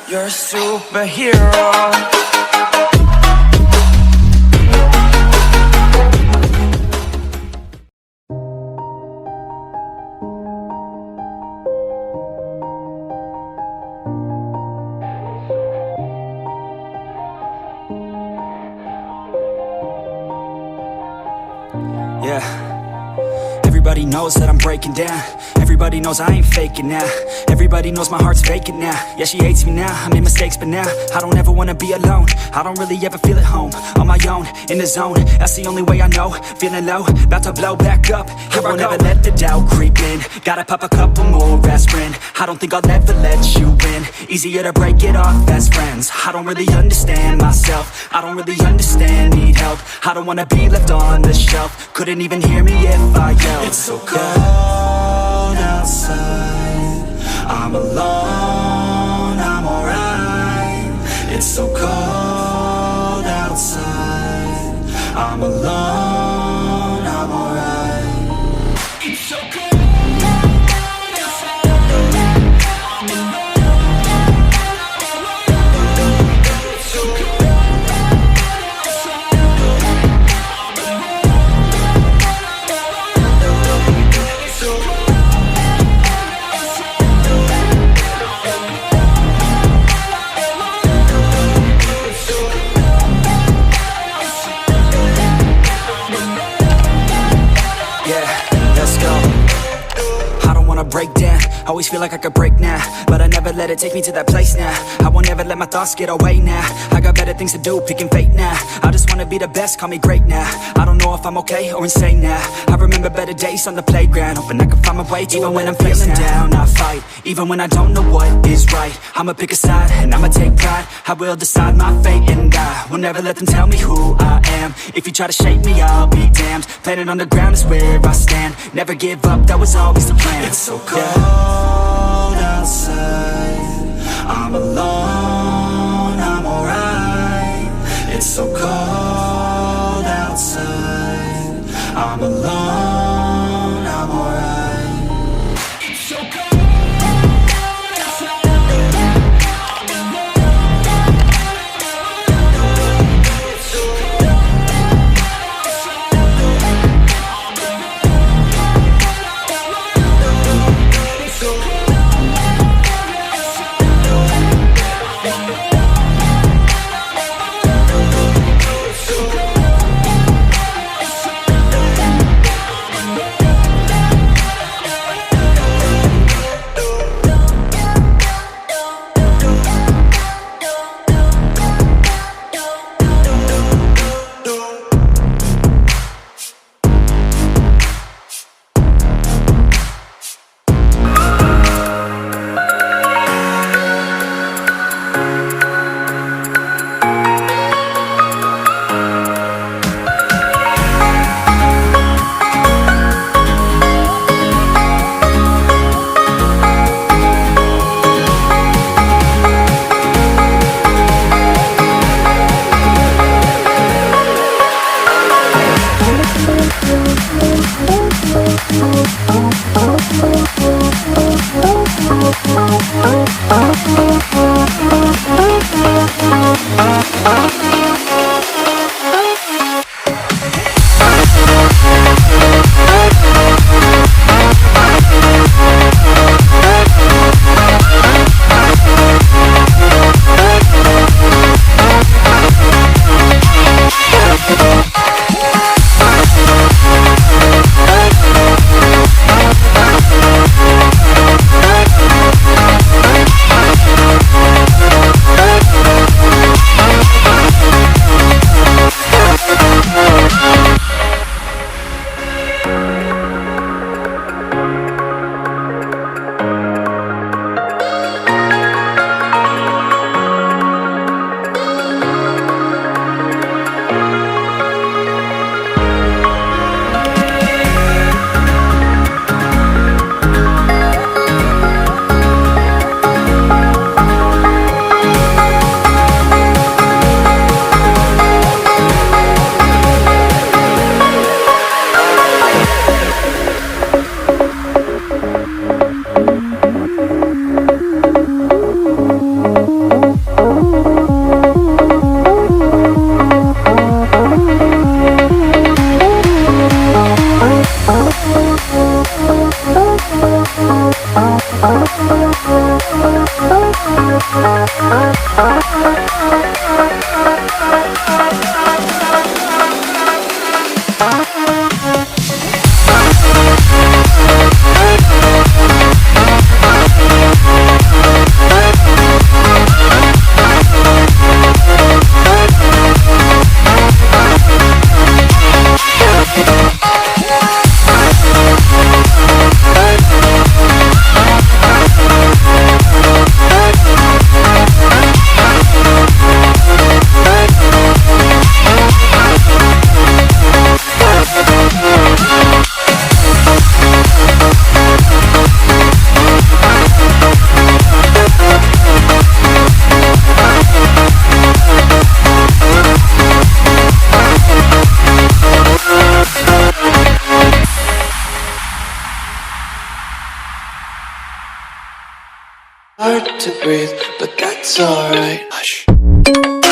You're a superhero. Yeah, everybody knows that I'm breaking down. Everybody knows I ain't faking now. Everybody knows my heart's vacant now. Yeah, she hates me now, I made mistakes but now I don't ever wanna be alone. I don't really ever feel at home. On my own, in the zone, that's the only way I know. Feeling low, about to blow back up. Here I won't ever let the doubt creep in. Gotta pop a couple more aspirin. I don't think I'll ever let you in. Easier to break it off as friends. I don't really understand myself. I don't really understand, need help. I don't wanna be left on the shelf. Couldn't even hear me if I yelled. It's so cold outside, I'm alone, I'm alright. It's so cold outside, I'm alone, I'm alright. It's so cold. Break down, always feel like I could break now, but I never let it take me to that place now. I won't ever let my thoughts get away now. I got better things to do, picking fate now. I just wanna be the best, call me great now. I don't know if I'm okay or insane now. I remember better days on the playground, hoping I can find my way. Even when I'm feeling down, I fight. Even when I don't know what is right, I'ma pick a side and I'ma take pride. I will decide my fate and I will never let them tell me who I am. If you try to shape me, I'll be damned. Planet on the ground is where I stand. Never give up, that was always the plan. It's so cold outside, I'm alone, I'm alright. It's so cold outside, I'm alone, I'm alright. It's so cold. hard to breathe, but that's alright. Hush.